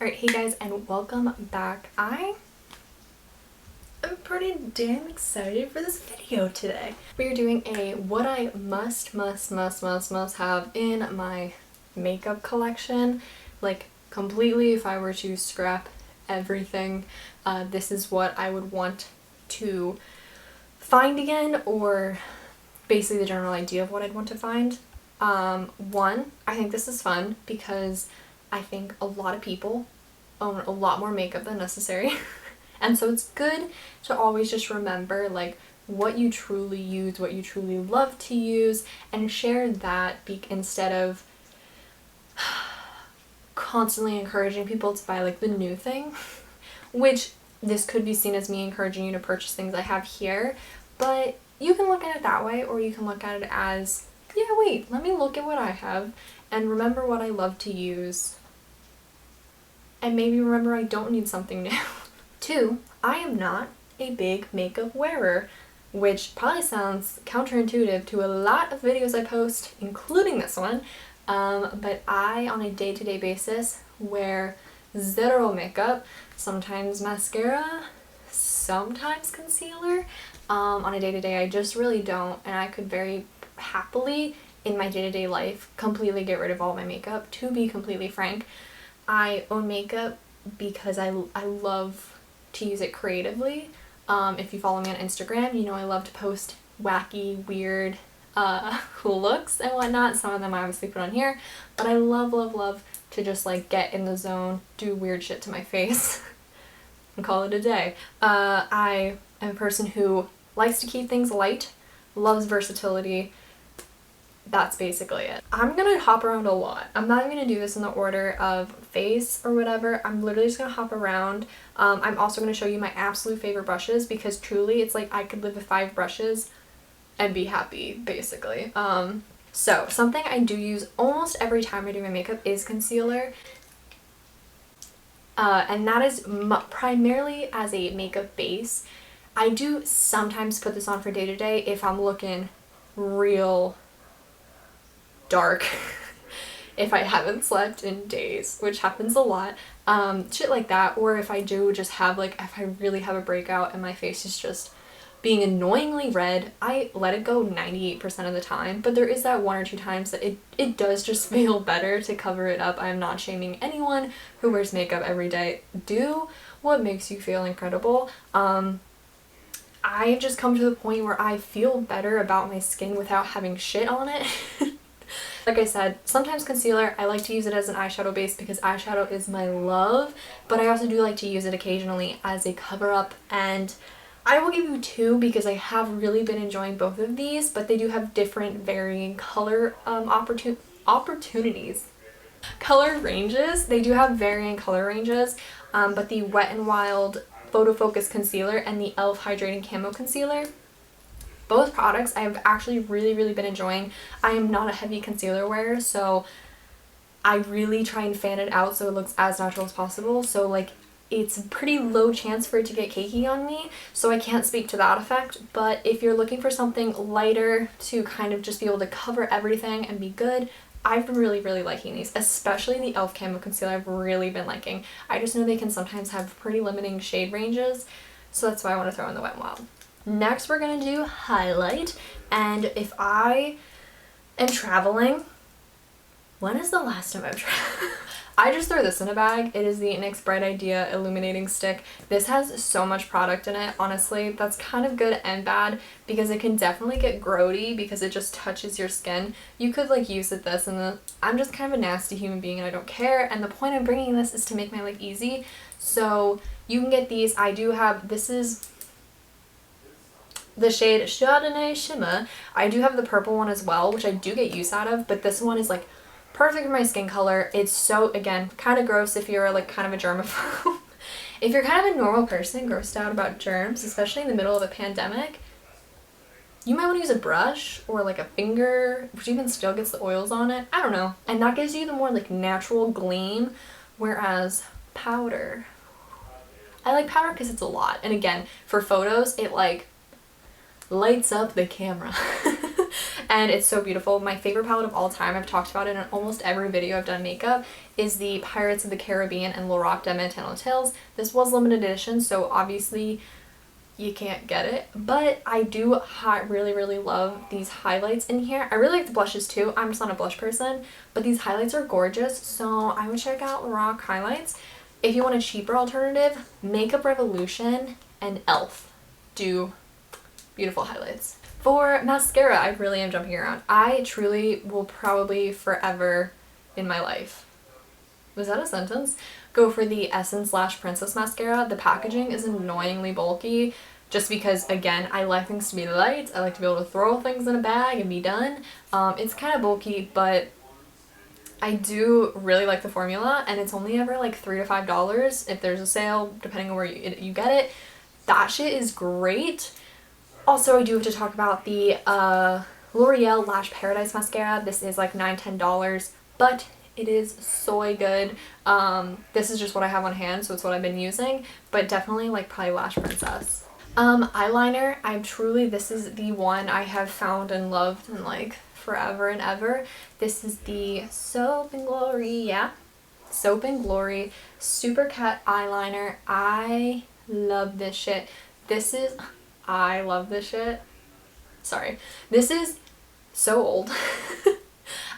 Alright, hey guys, and welcome back. I am pretty damn excited for this video today. We are doing a what I must have in my makeup collection. Like, completely, if I were to scrap everything, this is what I would want to find again, or basically the general idea of what I'd want to find. One, I think this is fun because I think a lot of people own a lot more makeup than necessary. And so it's good to always just remember like what you truly use, what you truly love to use, and share that instead of constantly encouraging people to buy like the new thing, which this could be seen as me encouraging you to purchase things I have here, but you can look at it that way, or you can look at it as, yeah, wait, let me look at what I have and remember what I love to use, and maybe remember I don't need something new. Two, I am not a big makeup wearer, which probably sounds counterintuitive to a lot of videos I post, including this one, but I, on a day-to-day basis, wear zero makeup, sometimes mascara, sometimes concealer. On a day-to-day, I just really don't, and I could very happily, in my day-to-day life, completely get rid of all my makeup. To be completely frank, I own makeup because I love to use it creatively. If you follow me on Instagram, you know I love to post wacky, weird looks and whatnot. Some of them I obviously put on here, but I love to just like get in the zone, do weird shit to my face, and call it a day. I am a person who likes to keep things light, loves versatility. That's basically it. I'm gonna hop around a lot. I'm not even gonna do this in the order of face or whatever. I'm literally just gonna hop around. I'm also gonna show you my absolute favorite brushes because truly it's like I could live with 5 brushes and be happy, basically. So something I do use almost every time I do my makeup is concealer. And that is primarily as a makeup base. I do sometimes put this on for day to day if I'm looking real dark, if I haven't slept in days, which happens a lot, shit like that, or if I do just have like, if I really have a breakout and my face is just being annoyingly red, I let it go 98% of the time, but there is that 1 or 2 times that it does just feel better to cover it up. I'm not shaming anyone who wears makeup every day. Do what makes you feel incredible. I've just come to the point where I feel better about my skin without having shit on it. Like I said, sometimes concealer, I like to use it as an eyeshadow base because eyeshadow is my love, but I also do like to use it occasionally as a cover-up, and I will give you 2 because I have really been enjoying both of these, but they do have different varying color opportunities. Color ranges, they do have varying color ranges, but the Wet n Wild Photo Focus Concealer and the e.l.f. Hydrating Camo Concealer, both products I've actually really been enjoying. I am not a heavy concealer wearer, so I really try and fan it out so it looks as natural as possible. So like, it's a pretty low chance for it to get cakey on me, so I can't speak to that effect. But if you're looking for something lighter to kind of just be able to cover everything and be good, I've been really liking these, especially the e.l.f. Camo Concealer. I've really been liking. I just know they can sometimes have pretty limiting shade ranges, so that's why I want to throw in the Wet n Wild. Next, we're gonna do highlight, and if I am traveling, when is the last time I've traveled? I just throw this in a bag. It is the NYX Bright Idea Illuminating Stick. This has so much product in it, honestly. That's kind of good and bad because it can definitely get grody because it just touches your skin. You could like use it this and I'm just kind of a nasty human being and I don't care, and the point of bringing this is to make my life easy. So you can get these. I do have, this is the shade Chardonnay Shimmer. I do have the purple one as well, which I do get use out of, but this one is like perfect for my skin color. It's so, again, kind of gross if you're like kind of a germaphobe. If you're kind of a normal person grossed out about germs, especially in the middle of a pandemic, you might want to use a brush or like a finger, which even still gets the oils on it. I don't know. And that gives you the more like natural gleam, whereas powder, I like powder because it's a lot. And again, for photos, it like lights up the camera. and it's so beautiful. My favorite palette of all time, I've talked about it in almost every video I've done makeup, is the Pirates of the Caribbean and Lorac de Mantello. This was limited edition, so obviously you can't get it, but I do really love these highlights in here. I really like the blushes too. I'm just not a blush person, but these highlights are gorgeous, so I would check out Lorac highlights. If you want a cheaper alternative, Makeup Revolution and e.l.f. do beautiful highlights. For mascara, I really am jumping around. I truly will probably forever in my life, was that a sentence? Go for the Essence Lash Princess Mascara. The packaging is annoyingly bulky just because, again, I like things to be light. I like to be able to throw things in a bag and be done. It's kind of bulky, but I do really like the formula, and it's only ever like $3 to $5 if there's a sale, depending on where you get it. That shit is great. Also, I do have to talk about the L'Oreal Lash Paradise Mascara. This is like $9 to $10, but it is so good. This is just what I have on hand, so it's what I've been using, but definitely like probably Lash Princess. Eyeliner, this is the one I have found and loved in like forever and ever. This is the Soap and Glory Super Cut Eyeliner. I love this shit. I love this shit. Sorry. This is so old.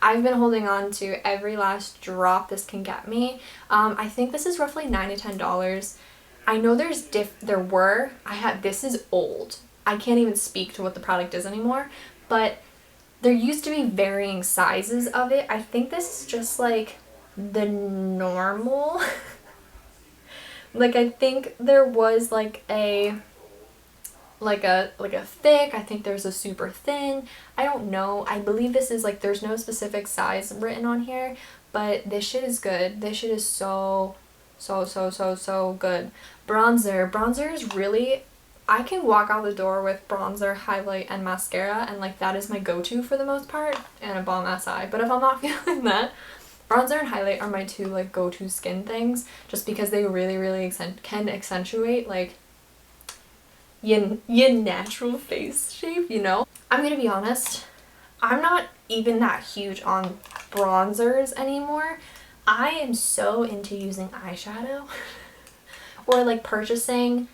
I've been holding on to every last drop this can get me. I think this is roughly $9 to $10. I know this is old. I can't even speak to what the product is anymore, but there used to be varying sizes of it. I think this is just like the normal. Like, I think there was like a thick, I think there's a super thin, I don't know. I believe this is like, there's no specific size written on here, but this shit is good. This shit is so good. Bronzer is really, I can walk out the door with bronzer, highlight, and mascara, and like that is my go-to for the most part, and a bomb ass eye. But if I'm not feeling that, bronzer and highlight are my two like go-to skin things, just because they really can accentuate like your natural face shape, you know? I'm gonna be honest, I'm not even that huge on bronzers anymore. I am so into using eyeshadow or like purchasing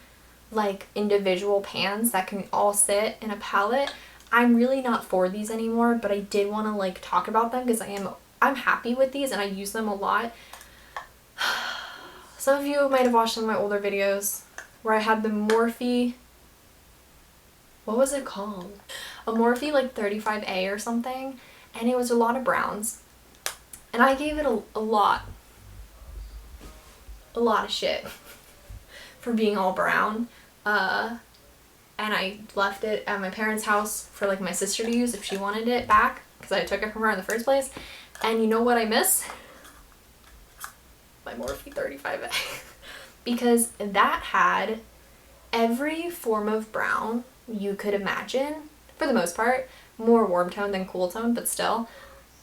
like individual pans that can all sit in a palette. I'm really not for these anymore, but I did want to like talk about them because I'm happy with these and I use them a lot. Some of you might have watched some of my older videos where I had the Morphe, what was it called? A Morphe like 35A or something, and it was a lot of browns. And I gave it a lot of shit for being all brown. And I left it at my parents' house for like my sister to use if she wanted it back, because I took it from her in the first place. And you know what I miss? My Morphe 35A. Because that had every form of brown you could imagine, for the most part. More warm tone than cool tone, but still.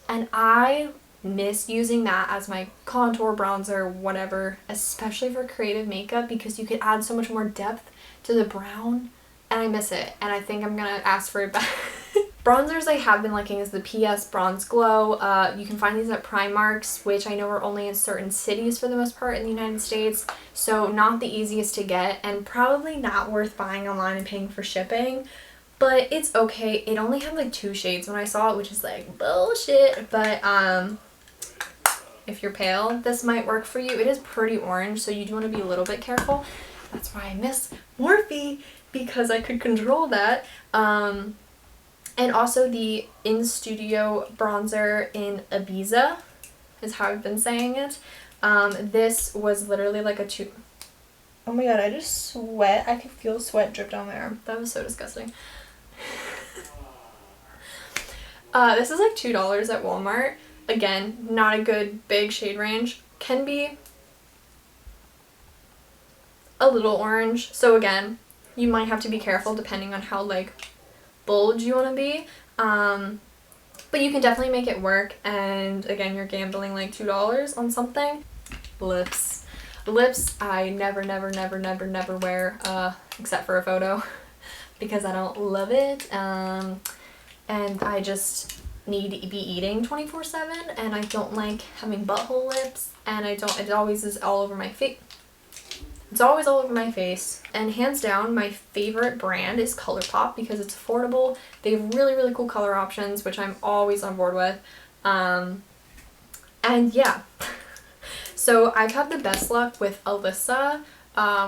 And I miss using that as my contour, bronzer, whatever, especially for creative makeup, because you could add so much more depth to the brown, and I miss it, and I think I'm gonna ask for it back. Bronzers I have been liking is the PS Bronze Glow. You can find these at Primark's, which I know are only in certain cities for the most part in the United States, so not the easiest to get, and probably not worth buying online and paying for shipping, but it's okay. It only had like 2 shades when I saw it, which is like bullshit, but if you're pale, this might work for you. It is pretty orange, so you do want to be a little bit careful. That's why I miss Morphe, because I could control that. And also the In Studio bronzer in Ibiza is how I've been saying it. This was literally like a oh my god, I just sweat. I could feel sweat drip down my arm. That was so disgusting. This is like $2 at Walmart. Again, not a good big shade range. Can be a little orange. So again, you might have to be careful depending on how like bold you want to be. But you can definitely make it work. And again, you're gambling like $2 on something. Lips. I never wear except for a photo because I don't love it. and I just need to be eating 24/7, and I don't like having butthole lips, and it always is all over my face. It's always all over my face. And hands down, my favorite brand is ColourPop because it's affordable. They have really, really cool color options, which I'm always on board with. And yeah. So I've had the best luck with Alyssa,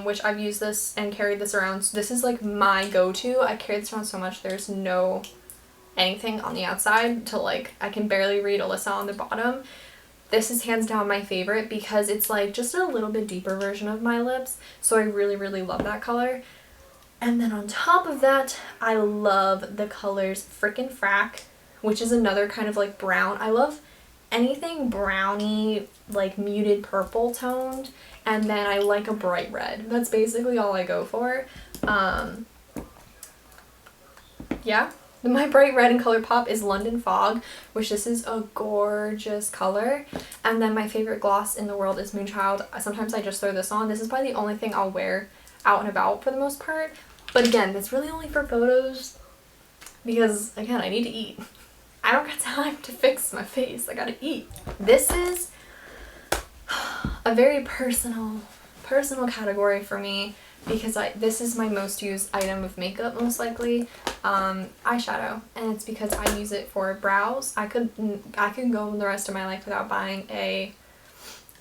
which I've used this and carried this around. So this is like my go-to. I carry this around so much, there's no anything on the outside to like, I can barely read Alyssa on the bottom. This is hands down my favorite because it's like just a little bit deeper version of my lips. So I really, really love that color. And then on top of that, I love the colors Frickin' Frack, which is another kind of like brown. I love anything browny, like muted purple toned. And then I like a bright red. That's basically all I go for. Yeah. My bright red in ColourPop is London Fog, which this is a gorgeous color. And then my favorite gloss in the world is Moonchild. Sometimes I just throw this on. This is probably the only thing I'll wear out and about for the most part. But again, it's really only for photos because, again, I need to eat. I don't got time to fix my face. I gotta eat. This is a very personal category for me because this is my most used item of makeup, most likely. Eyeshadow, and it's because I use it for brows. I could go the rest of my life without buying a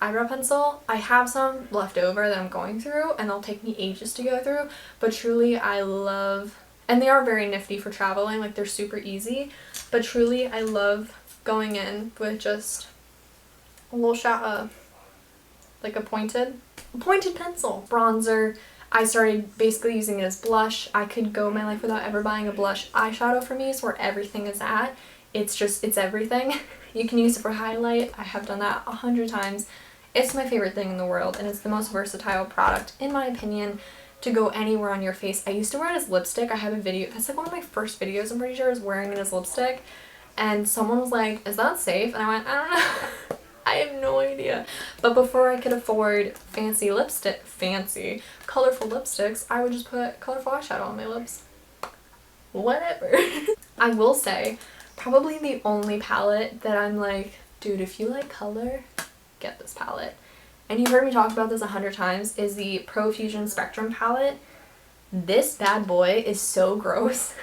eyebrow pencil. I have some left over that I'm going through, and they'll take me ages to go through, but truly I love, and they are very nifty for traveling, like they're super easy, but truly I love going in with just a little shot, like a pointed pencil. Bronzer, I started basically using it as blush. I could go my life without ever buying a blush. Eyeshadow for me is where everything is at. It's everything. You can use it for highlight. I have done that 100 times. It's my favorite thing in the world, and it's the most versatile product, in my opinion, to go anywhere on your face. I used to wear it as lipstick. I have a video, that's like one of my first videos, I'm pretty sure, is wearing it as lipstick. And someone was like, is that safe? And I went, I don't know. I have no idea. But before I could afford fancy, colorful lipsticks, I would just put colorful eyeshadow on my lips. Whatever. I will say, probably the only palette that I'm like, dude, if you like color, get this palette. And you've heard me talk about this 100 times, is the Profusion Spectrum palette. This bad boy is so gross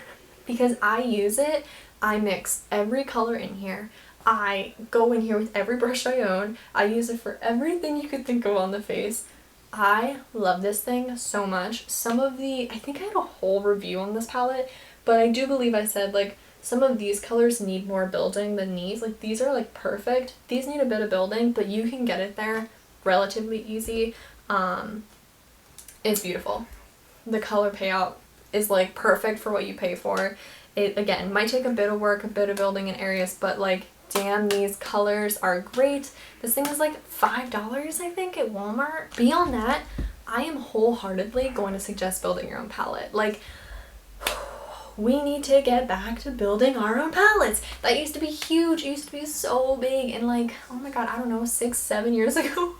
because I use it, I mix every color in here. I go in here with every brush I own. I use it for everything you could think of on the face. I love this thing so much. I think I had a whole review on this palette, but I do believe I said like some of these colors need more building than these. Like these are like perfect. These need a bit of building, but you can get it there relatively easy. It's beautiful. The color payout is like perfect for what you pay for. It again might take a bit of work, a bit of building in areas, but like damn, these colors are great. This thing is like $5, I think, at Walmart. Beyond that, I am wholeheartedly going to suggest building your own palette. Like, we need to get back to building our own palettes. That used to be huge. It used to be so big. And like, oh my god, I don't know, 6-7 years ago.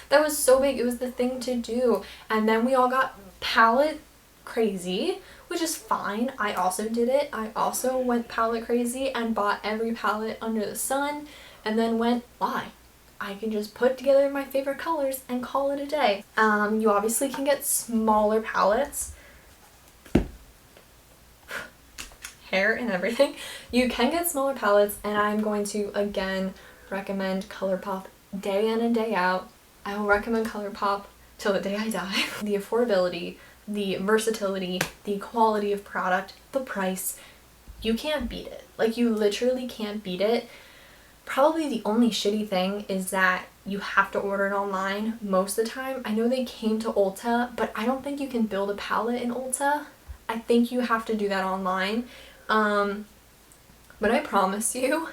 That was so big. It was the thing to do. And then we all got palette crazy, which is fine. I also did it. I also went palette crazy and bought every palette under the sun and then went, why? I can just put together my favorite colors and call it a day. You obviously can get smaller palettes. Hair and everything. You can get smaller palettes, and I'm going to again recommend ColourPop day in and day out. I will recommend ColourPop till the day I die. The affordability, the versatility, the quality of product, the price, you can't beat it. Like, you literally can't beat it. Probably the only shitty thing is that you have to order it online most of the time. I know they came to Ulta, but I don't think you can build a palette in Ulta. I think you have to do that online. But I promise you,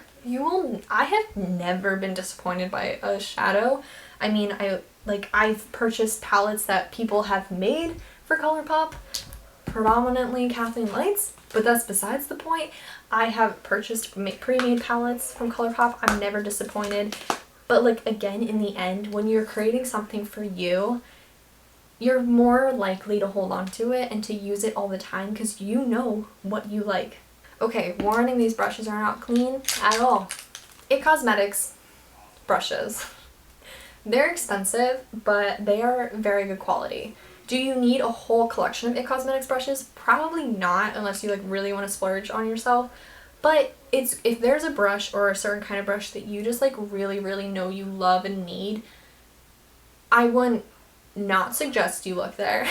I have never been disappointed by a shadow. I mean, I've purchased palettes that people have made for ColourPop, predominantly Kathleen Lights, but that's besides the point. I have purchased pre-made palettes from ColourPop. I'm never disappointed. But like, again, in the end, when you're creating something for you, you're more likely to hold on to it and to use it all the time because you know what you like. Okay, warning, these brushes are not clean at all. It Cosmetics brushes. They're expensive, but they are very good quality. Do you need a whole collection of It Cosmetics brushes? Probably not, unless you like really want to splurge on yourself. But it's, if there's a brush or a certain kind of brush that you just like really, really know you love and need, I wouldn't not suggest you look there.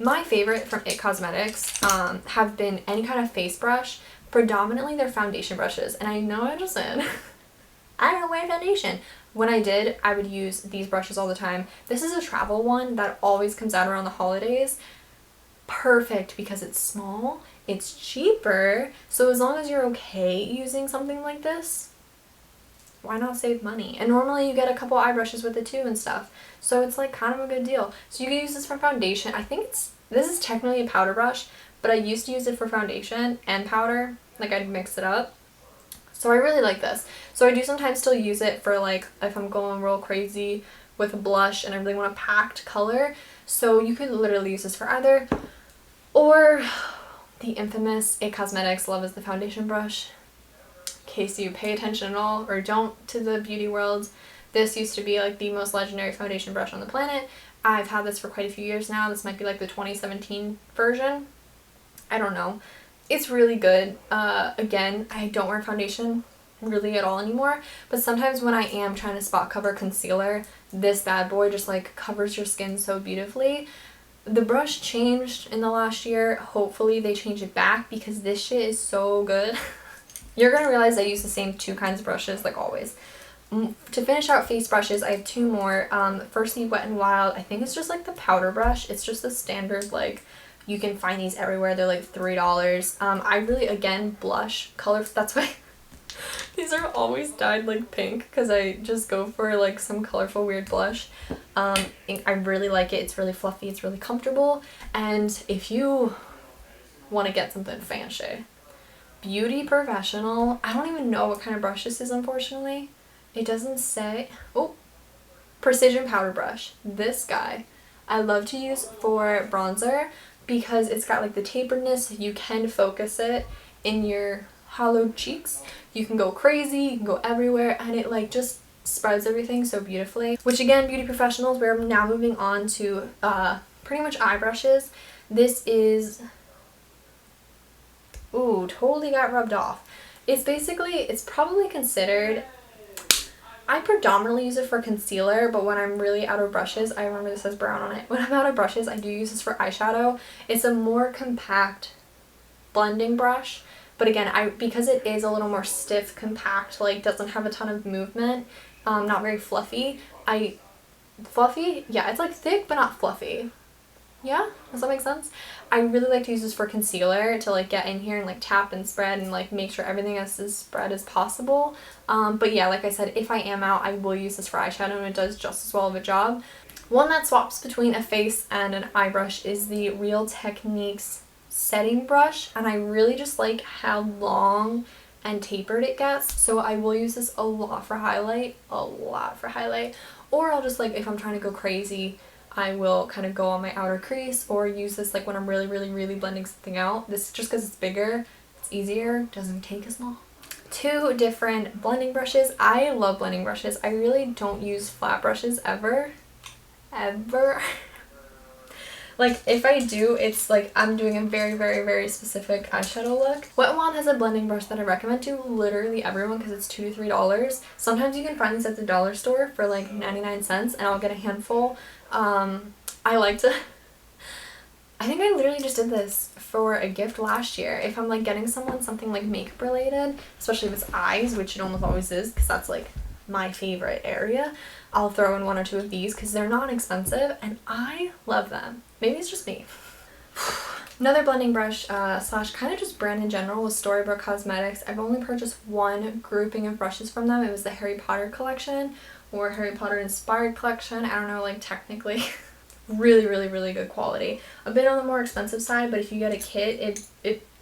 My favorite from It Cosmetics have been any kind of face brush, predominantly their foundation brushes. And I know I just said, I don't wear foundation. When I did, I would use these brushes all the time. This is a travel one that always comes out around the holidays. Perfect because it's small, it's cheaper, so as long as you're okay using something like this, why not save money? And normally you get a couple eye brushes with it too and stuff, so it's like kind of a good deal. So you can use this for foundation. I think this is technically a powder brush, but I used to use it for foundation and powder, like I'd mix it up. So I really like this. So I do sometimes still use it for like if I'm going real crazy with a blush and I really want a packed color. So you could literally use this for either, or the infamous It Cosmetics Love is the Foundation brush. In case you pay attention at all or don't to the beauty world, this used to be like the most legendary foundation brush on the planet. I've had this for quite a few years now. This might be like the 2017 version. I don't know. It's really good. Again, I don't wear foundation really at all anymore, but sometimes when I am trying to spot cover concealer, this bad boy just like covers your skin so beautifully. The brush changed in the last year. Hopefully they change it back because this shit is so good. You're gonna realize I use the same two kinds of brushes like always. To finish out face brushes, I have two more. Firstly, Wet n Wild. I think it's just like the powder brush. It's just the standard, like, you can find these everywhere. They're like $3. I really, again, blush color. That's why these are always dyed like pink, because I just go for like some colorful weird blush. I really like it. It's really fluffy. It's really comfortable. And if you want to get something fancy, Beauty Professional. I don't even know what kind of brush this is, unfortunately. It doesn't say. Oh, Precision Powder Brush. This guy I love to use for bronzer because it's got like the taperedness. You can focus it in your hollowed cheeks. You can go crazy, you can go everywhere, and it like just spreads everything so beautifully. Which again, Beauty Professionals, we're now moving on to pretty much eye brushes. This is, ooh, totally got rubbed off. It's basically, it's probably considered, I predominantly use it for concealer, but when I'm really out of brushes, I remember this says brown on it. When I'm out of brushes, I do use this for eyeshadow. It's a more compact blending brush, but again, because it is a little more stiff, compact, like doesn't have a ton of movement, not very fluffy. Fluffy? Yeah, it's like thick, but not fluffy. Yeah, does that make sense? I really like to use this for concealer to like get in here and like tap and spread and like make sure everything is as spread as possible. But yeah, like I said, if I am out, I will use this for eyeshadow and it does just as well of a job. One that swaps between a face and an eye brush is the Real Techniques setting brush, and I really just like how long and tapered it gets, so I will use this a lot for highlight, or I'll just like, if I'm trying to go crazy, I will kind of go on my outer crease, or use this like when I'm really blending something out. This just because it's bigger, it's easier, doesn't take as long. Two different blending brushes. I love blending brushes. I really don't use flat brushes ever. Like if I do, it's like I'm doing a very specific eyeshadow look. Wet n Wild has a blending brush that I recommend to literally everyone because it's $2 to $3. Sometimes you can find these at the dollar store for like 99 cents and I'll get a handful. I like to, I think I literally just did this for a gift last year. If I'm like getting someone something like makeup related, especially if it's eyes, which it almost always is because that's like my favorite area, I'll throw in one or two of these because they're not expensive and I love them. Maybe it's just me. Another blending brush slash kind of just brand in general was Storybook Cosmetics. I've only purchased one grouping of brushes from them. It was the Harry Potter collection or Harry Potter inspired collection. I don't know, like technically. really good quality. A bit on the more expensive side, but if you get a kit,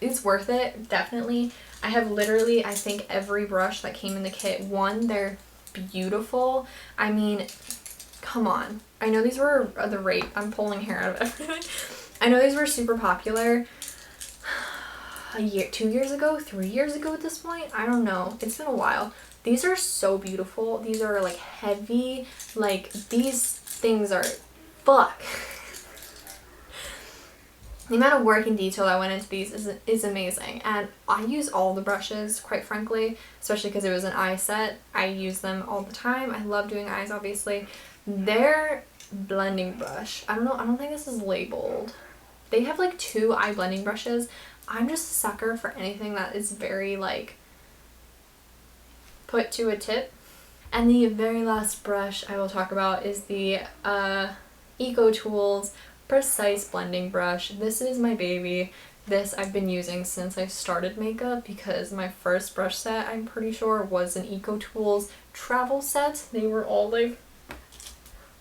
it's worth it, definitely. I have literally, I think, every brush that came in the kit. One, they're beautiful. I mean, come on. I know these were the rate. I'm pulling hair out of everything. I know these were super popular. a year, 2 years ago, 3 years ago at this point. I don't know. It's been a while. These are so beautiful. These are like heavy. Like these things are, fuck. The amount of work and detail that went into these is amazing. And I use all the brushes, quite frankly, especially because it was an eye set. I use them all the time. I love doing eyes, obviously. Their blending brush, I don't think this is labeled. They have like 2 eye blending brushes. I'm just a sucker for anything that is very like put to a tip. And the very last brush I will talk about is the Eco Tools Precise Blending Brush. This is my baby. This I've been using since I started makeup because my first brush set, I'm pretty sure, was an Eco Tools travel set. They were all like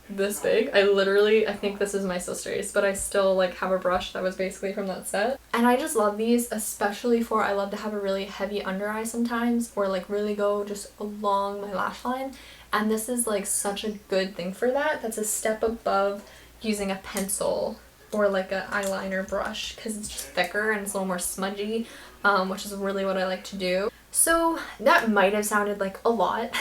this big. I think this is my sister's, but I still like have a brush that was basically from that set. And I just love these, especially for, I love to have a really heavy under eye sometimes, or like really go just along my lash line. And this is like such a good thing for that. That's a step above using a pencil or like an eyeliner brush because it's just thicker and it's a little more smudgy, which is really what I like to do. So that might have sounded like a lot,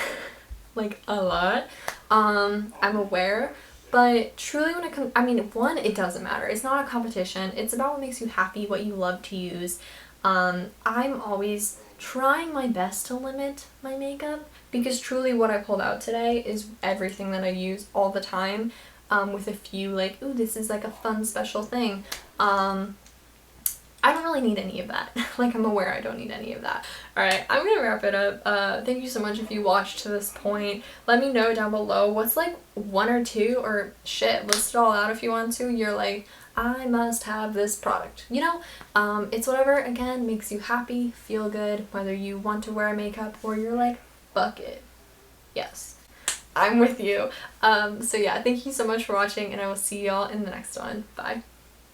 like a lot. I'm aware, but truly when it comes, I mean, one, it doesn't matter. It's not a competition. It's about what makes you happy, what you love to use. I'm always trying my best to limit my makeup because truly what I pulled out today is everything that I use all the time. With a few like, ooh, this is like a fun special thing. I don't really need any of that. Like, I'm aware I don't need any of that. Alright, I'm gonna wrap it up. Thank you so much if you watched to this point. Let me know down below what's like 1 or 2, or shit, list it all out if you want to. You're like, I must have this product, you know? It's whatever, again, makes you happy, feel good, whether you want to wear makeup or you're like, fuck it. Yes. I'm with you. So yeah, thank you so much for watching, and I will see y'all in the next one. Bye.